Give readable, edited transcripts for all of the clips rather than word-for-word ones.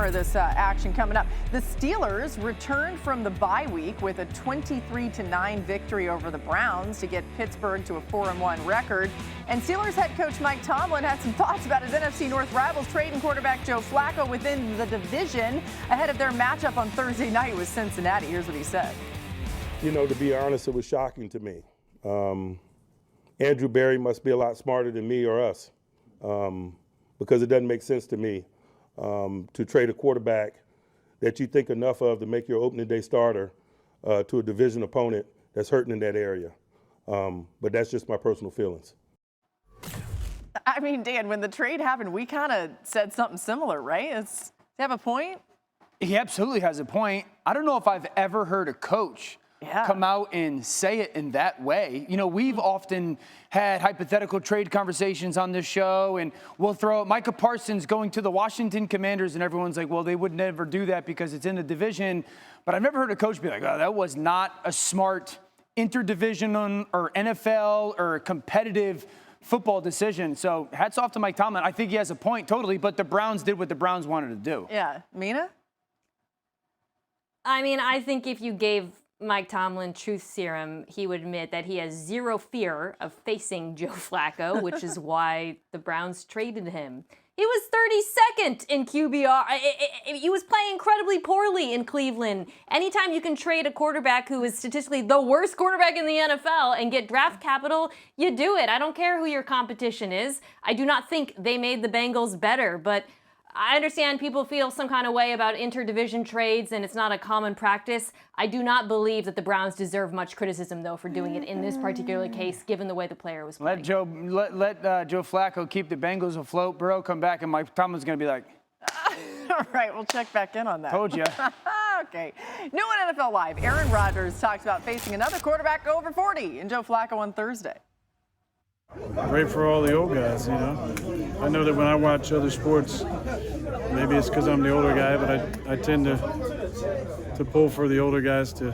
of this action coming up. The Steelers returned from the bye week with a 23-9 victory over the Browns to get Pittsburgh to a 4-1 record. And Steelers head coach Mike Tomlin had some thoughts about his NFC North rivals trading quarterback Joe Flacco within the division ahead of their matchup on Thursday night with Cincinnati. Here's what he said. You know, to be honest, it was shocking to me. Andrew Berry must be a lot smarter than me or us, because it doesn't make sense to me to trade a quarterback that you think enough of to make your opening day starter to a division opponent that's hurting in that area. But that's just my personal feelings. I mean, Dan, when the trade happened, we kind of said something similar, right? Does he have a point? He absolutely has a point. I don't know if I've ever heard a coach come out and say it in that way. You know, we've often had hypothetical trade conversations on this show, and we'll throw out Micah Parsons going to the Washington Commanders, and everyone's like, well, they would never do that because it's in the division. But I've never heard a coach be like, oh, that was not a smart interdivision or NFL or competitive football decision. So hats off to Mike Tomlin. I think he has a point totally, but the Browns did what the Browns wanted to do. Yeah. Mina? I mean, I think if you gave Mike Tomlin truth serum, he would admit that he has zero fear of facing Joe Flacco, which is why the Browns traded him. He was 32nd in QBR. He was playing incredibly poorly in Cleveland. Anytime you can trade a quarterback who is statistically the worst quarterback in the NFL and get draft capital, you do it. I don't care who your competition is. I do not think they made the Bengals better, but I understand people feel some kind of way about interdivision trades, and it's not a common practice. I do not believe that the Browns deserve much criticism, though, for doing it in this particular case, given the way the player was playing. Let Joe Flacco keep the Bengals afloat. Burrow come back, and Mike Tomlin's going to be like, all right, we'll check back in on that. Told you. Okay. New on NFL Live, Aaron Rodgers talks about facing another quarterback over 40 and Joe Flacco on Thursday. Great for all the old guys, you know. I know that when I watch other sports, maybe it's because I'm the older guy, but I tend to pull for the older guys to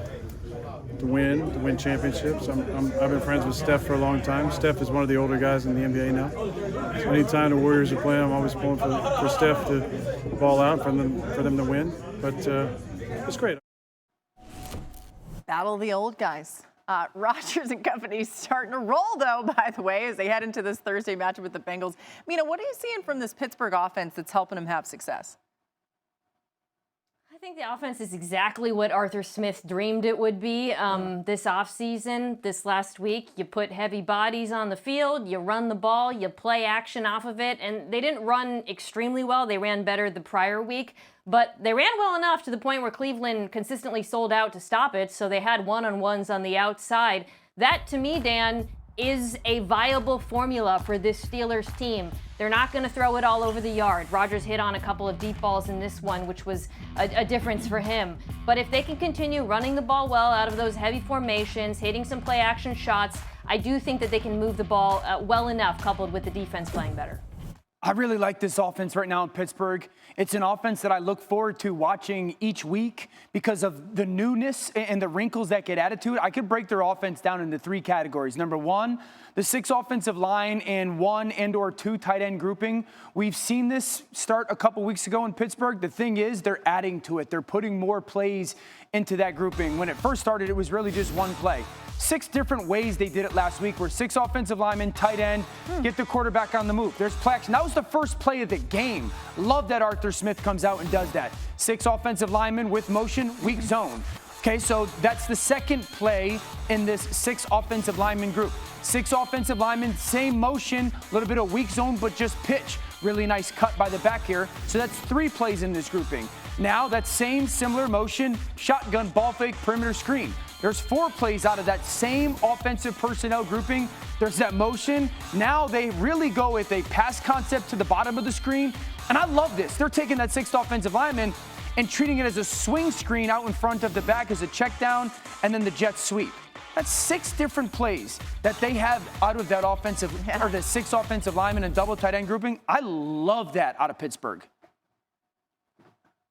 win championships. I've been friends with Steph for a long time. Steph is one of the older guys in the NBA now. So anytime the Warriors are playing, I'm always pulling for Steph to ball out for them to win. But it's great. Battle of the old guys. Rodgers and company starting to roll, though, by the way, as they head into this Thursday matchup with the Bengals. Mina, what are you seeing from this Pittsburgh offense that's helping them have success? I think the offense is exactly what Arthur Smith dreamed it would be this offseason, this last week. You put heavy bodies on the field, you run the ball, you play action off of it, and they didn't run extremely well. They ran better the prior week, but they ran well enough to the point where Cleveland consistently sold out to stop it, so they had one-on-ones on the outside. That, to me, Dan, is a viable formula for this Steelers team. They're not going to throw it all over the yard. Rodgers hit on a couple of deep balls in this one, which was a difference for him. But if they can continue running the ball well out of those heavy formations, hitting some play-action shots, I do think that they can move the ball well enough, coupled with the defense playing better. I really like this offense right now in Pittsburgh. It's an offense that I look forward to watching each week because of the newness and the wrinkles that get added to it. I could break their offense down into three categories. Number one, the 6 offensive line and 1 and/or 2 tight end grouping. We've seen this start a couple weeks ago in Pittsburgh. The thing is, they're adding to it. They're putting more plays into that grouping. When it first started, it was really just one play. 6 different ways they did it last week where 6 offensive linemen, tight end, get the quarterback on the move. There's play action. That was the first play of the game. Love that Arthur Smith comes out and does that. 6 offensive linemen with motion, weak zone. Okay, so that's the second play in this 6 offensive lineman group. 6 offensive linemen, same motion, a little bit of weak zone, but just pitch. Really nice cut by the back here. So that's 3 plays in this grouping. Now that same similar motion, shotgun, ball fake, perimeter screen. There's 4 plays out of that same offensive personnel grouping. There's that motion. Now they really go with a pass concept to the bottom of the screen. And I love this. They're taking that 6th offensive lineman and treating it as a swing screen out in front of the back as a check down and then the jet sweep. That's 6 different plays that they have out of that offensive, or the 6 offensive linemen and double tight end grouping. I love that out of Pittsburgh.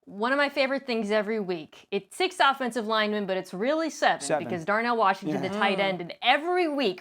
One of my favorite things every week. It's 6 offensive linemen, but it's really 7 because Darnell Washington, the tight end, and every week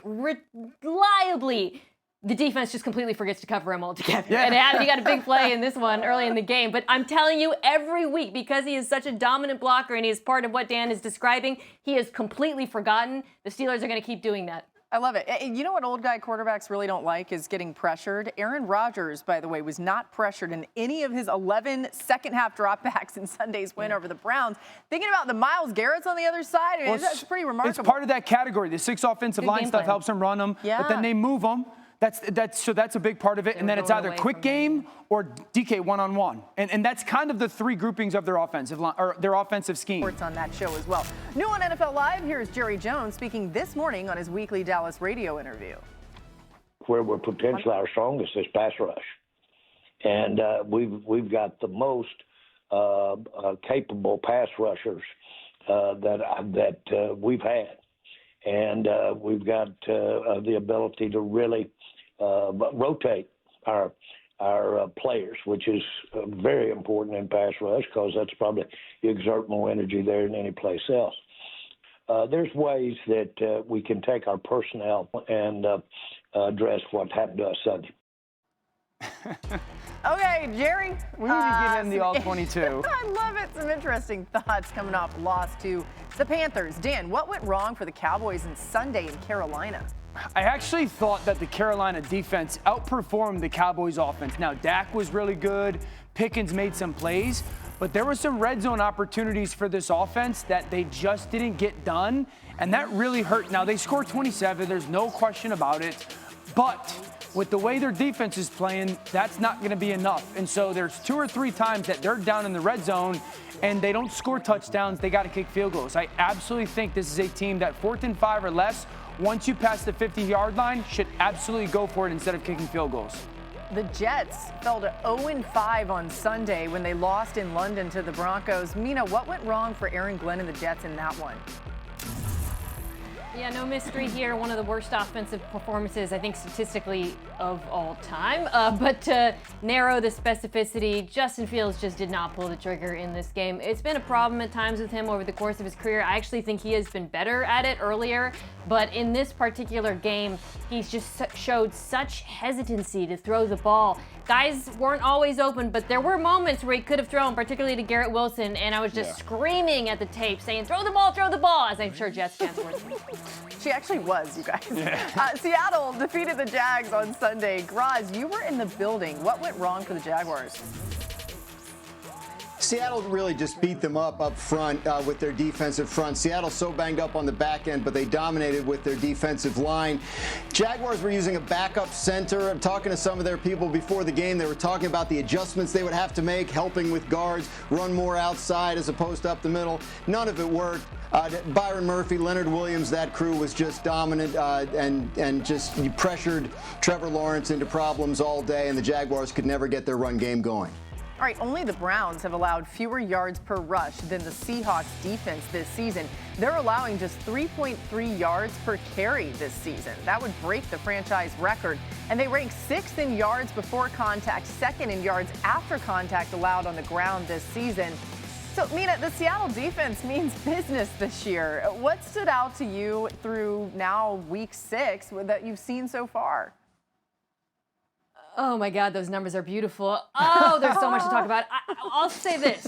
reliably the defense just completely forgets to cover him altogether. Yeah. And Adam, he got a big play in this one early in the game. But I'm telling you, every week, because he is such a dominant blocker and he is part of what Dan is describing, he has completely forgotten. The Steelers are going to keep doing that. I love it. You know what old guy quarterbacks really don't like is getting pressured. Aaron Rodgers, by the way, was not pressured in any of his 11 second-half dropbacks in Sunday's win over the Browns. Thinking about the Myles Garrett's on the other side, I mean, that's pretty remarkable. It's part of that category. The 6 offensive line stuff helps them run them, but then they move them. That's a big part of it. And then it's either quick game or DK one-on-one. And that's kind of the 3 groupings of their offensive line or their offensive scheme. Reports on that show as well. New on NFL Live, here's Jerry Jones speaking this morning on his weekly Dallas radio interview. Where we're potentially our strongest is pass rush. And we've got the most capable pass rushers that we've had. And we've got the ability to really rotate our players, which is very important in pass rush because that's probably you exert more energy there than any place else. There's ways that we can take our personnel and address what happened to us Sunday. Okay, Jerry. We need to get in the all-22. I love it. Some interesting thoughts coming off loss to the Panthers. Dan, what went wrong for the Cowboys on Sunday in Carolina? I actually thought that the Carolina defense outperformed the Cowboys offense. Now, Dak was really good. Pickens made some plays. But there were some red zone opportunities for this offense that they just didn't get done. And that really hurt. Now, they scored 27. There's no question about it. But with the way their defense is playing, that's not going to be enough. And so there's 2 or 3 times that they're down in the red zone and they don't score touchdowns. They got to kick field goals. I absolutely think this is a team that 4th and 5 or less, once you pass the 50-yard line, should absolutely go for it instead of kicking field goals. The Jets fell to 0-5 on Sunday when they lost in London to the Broncos. Mina, what went wrong for Aaron Glenn and the Jets in that one? Yeah, no mystery here. One of the worst offensive performances, I think, statistically of all time. But to narrow the specificity, Justin Fields just did not pull the trigger in this game. It's been a problem at times with him over the course of his career. I actually think he has been better at it earlier. But in this particular game, he's just showed such hesitancy to throw the ball. Guys weren't always open, but there were moments where he could have thrown, particularly to Garrett Wilson, and I was just screaming at the tape saying, throw the ball, as I'm sure Jets fans were. She actually was, you guys. Yeah. Seattle defeated the Jags on Sunday. Graz, you were in the building. What went wrong for the Jaguars? Seattle really just beat them up front with their defensive front. Seattle's so banged up on the back end, but they dominated with their defensive line. Jaguars were using a backup center. I'm talking to some of their people before the game. They were talking about the adjustments they would have to make, helping with guards, run more outside as opposed to up the middle. None of it worked. Byron Murphy, Leonard Williams, that crew was just dominant and just pressured Trevor Lawrence into problems all day, and the Jaguars could never get their run game going. All right, only the Browns have allowed fewer yards per rush than the Seahawks defense this season. They're allowing just 3.3 yards per carry this season. That would break the franchise record. And they rank 6th in yards before contact, 2nd in yards after contact allowed on the ground this season. So, Mina, the Seattle defense means business this year. What stood out to you through now week 6 that you've seen so far? Oh my God, those numbers are beautiful. Oh, there's so much to talk about. I'll say this.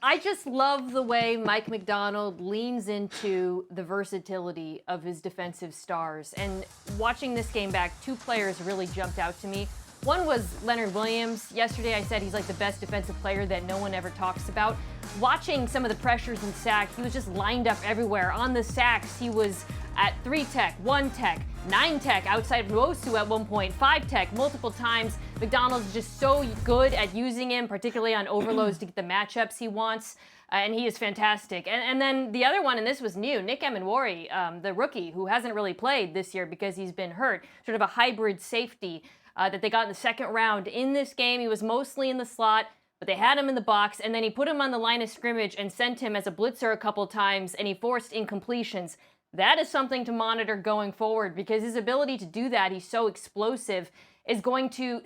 I just love the way Mike Macdonald leans into the versatility of his defensive stars. And watching this game back, 2 players really jumped out to me. One was Leonard Williams. Yesterday I said he's like the best defensive player that no one ever talks about. Watching some of the pressures and sacks, he was just lined up everywhere. On the sacks, he was at 3 tech, 1 tech, 9 tech outside of Nwosu at one point, 5 tech multiple times. McDonald's just so good at using him, particularly on overloads to get the matchups he wants. And he is fantastic. And then the other one, and this was new, Nick Emenwari, the rookie, who hasn't really played this year because he's been hurt, sort of a hybrid safety that they got in the 2nd round. In this game, he was mostly in the slot, but they had him in the box, and then he put him on the line of scrimmage and sent him as a blitzer a couple times, and he forced incompletions. That is something to monitor going forward because his ability to do that, he's so explosive, is going to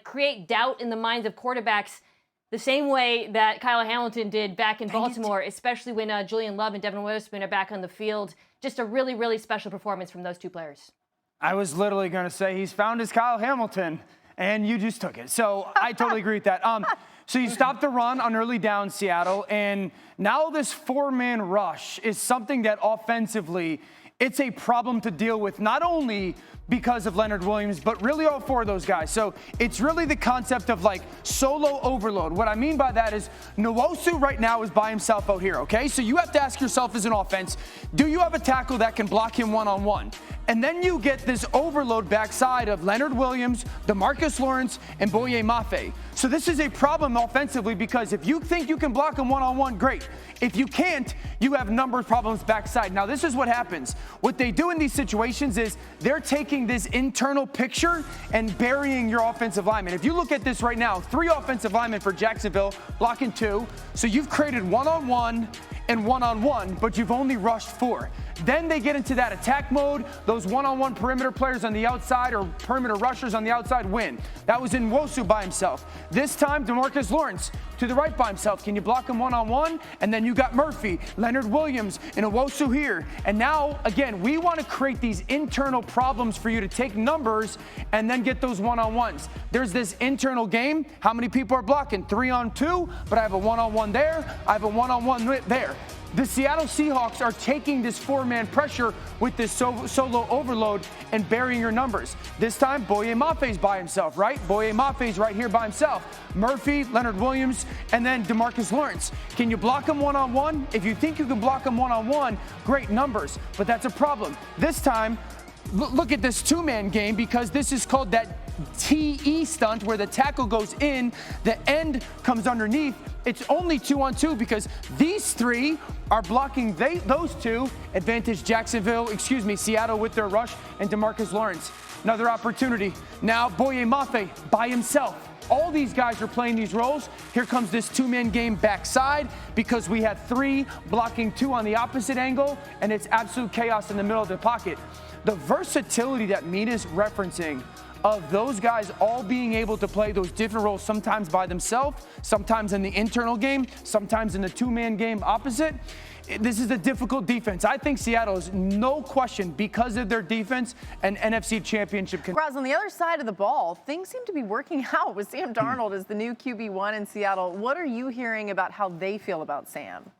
create doubt in the minds of quarterbacks the same way that Kyle Hamilton did back in Baltimore, especially when Julian Love and Devin Witherspoon are back on the field. Just a really, really special performance from those 2 players. I was literally going to say he's found his Kyle Hamilton, and you just took it. So I totally agree with that. So you stopped the run on early down, Seattle, and now this four-man rush is something that offensively it's a problem to deal with, not only because of Leonard Williams, but really all four of those guys. So it's really the concept of like solo overload. What I mean by that is Nwosu right now is by himself out here, okay? So you have to ask yourself as an offense, do you have a tackle that can block him one-on-one? And then you get this overload backside of Leonard Williams, DeMarcus Lawrence, and Boye Mafe. So this is a problem offensively because if you think you can block him one-on-one, great. If you can't, you have number problems backside. Now, this is what happens. What they do in these situations is they're taking this internal picture and burying your offensive lineman. If you look at this right now, 3 offensive linemen for Jacksonville, blocking 2. So you've created one-on-one and one-on-one, but you've only rushed 4. Then they get into that attack mode. Those one-on-one perimeter players on the outside or perimeter rushers on the outside win. That was Nwosu by himself. This time, DeMarcus Lawrence to the right by himself. Can you block him one-on-one? And then you got Murphy, Leonard Williams, and Nwosu here. And now, again, we want to create these internal problems for you to take numbers and then get those one-on-ones. There's this internal game. How many people are blocking? 3-on-2, but I have a one-on-one there. I have a one-on-one there. The Seattle Seahawks are taking this 4-man pressure with this solo overload and burying your numbers. This time, Boye Mafe's by himself, right? Boye Mafe's right here by himself. Murphy, Leonard Williams, and then DeMarcus Lawrence. Can you block him one-on-one? If you think you can block him one-on-one, great numbers, but that's a problem. This time, look at this 2-man game because this is called that TE stunt where the tackle goes in, the end comes underneath. It's only 2-on-2 because these 3 are blocking those 2. Advantage Seattle with their rush and DeMarcus Lawrence. Another opportunity. Now Boye Mafe by himself. All these guys are playing these roles. Here comes this 2-man game backside because we had 3 blocking 2 on the opposite angle, and it's absolute chaos in the middle of the pocket. The versatility that Mina's referencing of those guys all being able to play those different roles, sometimes by themselves, sometimes in the internal game, sometimes in the 2-man game opposite. This is a difficult defense. I think Seattle is no question because of their defense an NFC championship. Roz, on the other side of the ball, things seem to be working out with Sam Darnold as the new QB1 in Seattle. What are you hearing about how they feel about Sam?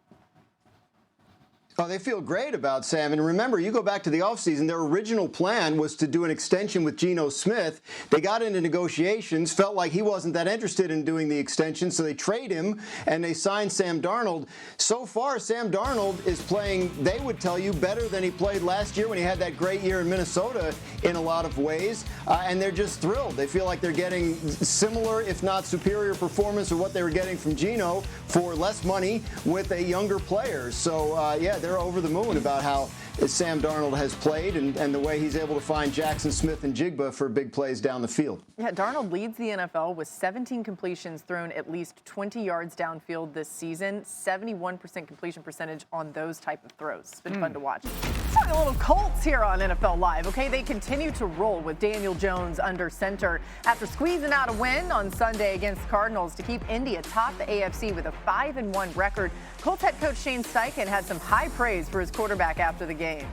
Oh, they feel great about Sam. And remember, you go back to the offseason, their original plan was to do an extension with Geno Smith. They got into negotiations, felt like he wasn't that interested in doing the extension, so they trade him and they signed Sam Darnold. So far, Sam Darnold is playing, they would tell you, better than he played last year when he had that great year in Minnesota in a lot of ways. And they're just thrilled. They feel like they're getting similar, if not superior performance of what they were getting from Geno for less money with a younger player. So, yeah, they're over the moon about how Sam Darnold has played and the way he's able to find Jackson Smith and Jigba for big plays down the field. Yeah, Darnold leads the NFL with 17 completions thrown at least 20 yards downfield this season, 71% completion percentage on those type of throws. It's been fun to watch. Let's talk a little Colts here on NFL Live, okay? They continue to roll with Daniel Jones under center after squeezing out a win on Sunday against the Cardinals to keep Indy atop the AFC with a 5-1 record. Colts head coach Shane Steichen had some high praise for his quarterback after the game.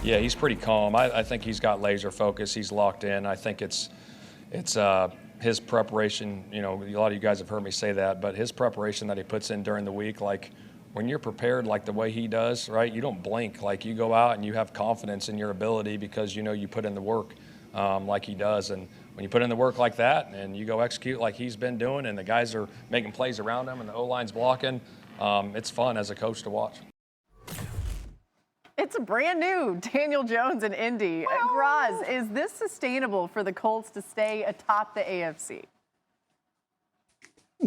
Yeah, he's pretty calm. I think he's got laser focus. He's locked in. I think it's his preparation. You know, a lot of you guys have heard me say that, but his preparation that he puts in during the week, like when you're prepared like the way he does, right, you don't blink. Like you go out and you have confidence in your ability because you know you put in the work like he does. And when you put in the work like that and you go execute like he's been doing and the guys are making plays around him and the O-line's blocking, it's fun as a coach to watch. It's a brand new Daniel Jones in Indy. Roz, is this sustainable for the Colts to stay atop the AFC?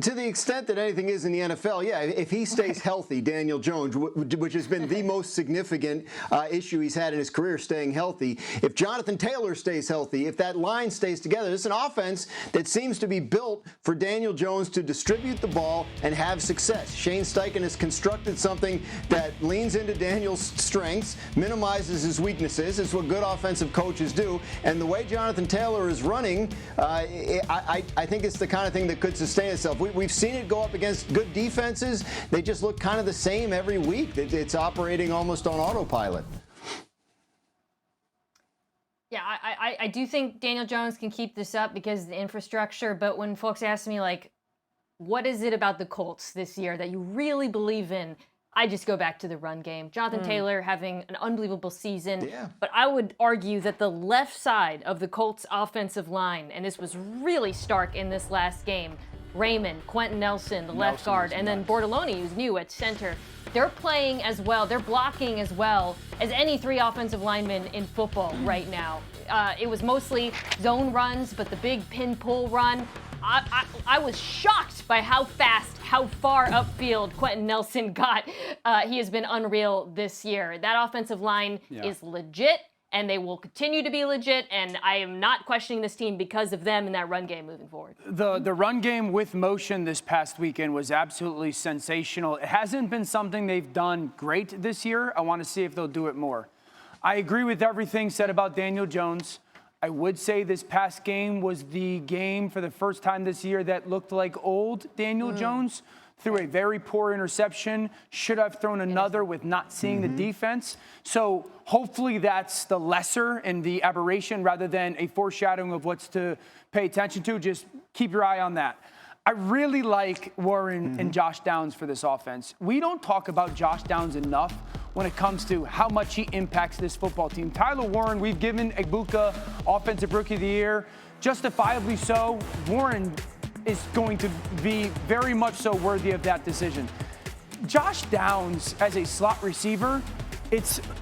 To the extent that anything is in the NFL, yeah, if he stays healthy, Daniel Jones, which has been the most significant issue he's had in his career, staying healthy. If Jonathan Taylor stays healthy, if that line stays together, it's an offense that seems to be built for Daniel Jones to distribute the ball and have success. Shane Steichen has constructed something that leans into Daniel's strengths, minimizes his weaknesses. It's what good offensive coaches do. And the way Jonathan Taylor is running, I think it's the kind of thing that could sustain itself. We've seen it go up against good defenses. They just look kind of the same every week. It's operating almost on autopilot. Yeah, I do think Daniel Jones can keep this up because of the infrastructure. But when folks ask me, like, what is it about the Colts this year that you really believe in? I just go back to the run game. Jonathan Taylor having an unbelievable season. Yeah. But I would argue that the left side of the Colts offensive line, and this was really stark in this last game, Raymond, Quentin Nelson, the left guard, and then Bortoloni, who's new at center. They're playing as well. They're blocking as well as any three offensive linemen in football right now. It was mostly zone runs, but the big pin pull run, I was shocked by how fast, how far upfield Quentin Nelson got. He has been unreal this year. That offensive line is legit, and they will continue to be legit, and I am not questioning this team because of them in that run game moving forward. The run game with motion this past weekend was absolutely sensational. It hasn't been something they've done great this year. I want to see if they'll do it more. I agree with everything said about Daniel Jones. I would say this past game was the game for the first time this year that looked like old Daniel Jones. Threw a very poor interception, should have thrown another with not seeing the defense. So hopefully that's the lesser and the aberration rather than a foreshadowing of what's to pay attention to. Just keep your eye on that. I really like Warren and Josh Downs for this offense. We don't talk about Josh Downs enough when it comes to how much he impacts this football team. Tyler Warren, we've given Egbuka Offensive Rookie of the Year, justifiably so. Warren is going to be very much so worthy of that decision. Josh Downs as a slot receiver,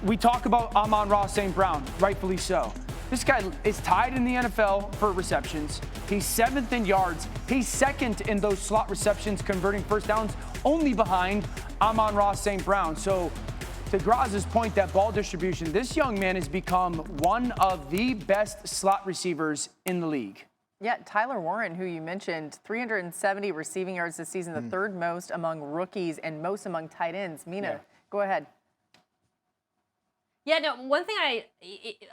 we talk about Amon-Ra St. Brown, rightfully so. This guy is tied in the NFL for receptions. He's 7th in yards. He's 2nd in those slot receptions, converting first downs, only behind Amon-Ra St. Brown. So to Graz's point, that ball distribution, this young man has become one of the best slot receivers in the league. Yeah, Tyler Warren, who you mentioned, 370 receiving yards this season, the third most among rookies and most among tight ends. Mina, go ahead. Yeah, no, one thing I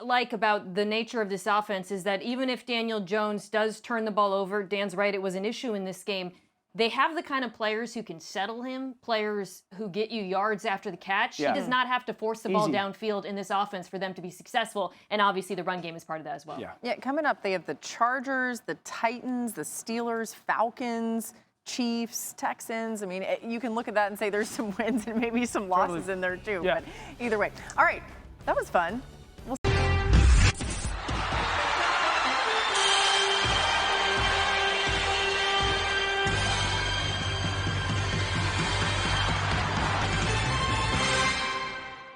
like about the nature of this offense is that even if Daniel Jones does turn the ball over, Dan's right, it was an issue in this game. They have the kind of players who can settle him, players who get you yards after the catch. He does not have to force the ball downfield in this offense for them to be successful, and obviously the run game is part of that as well. Yeah, coming up, they have the Chargers, the Titans, the Steelers, Falcons, Chiefs, Texans. I mean, you can look at that and say there's some wins and maybe some losses in there too. But either way. All right, that was fun.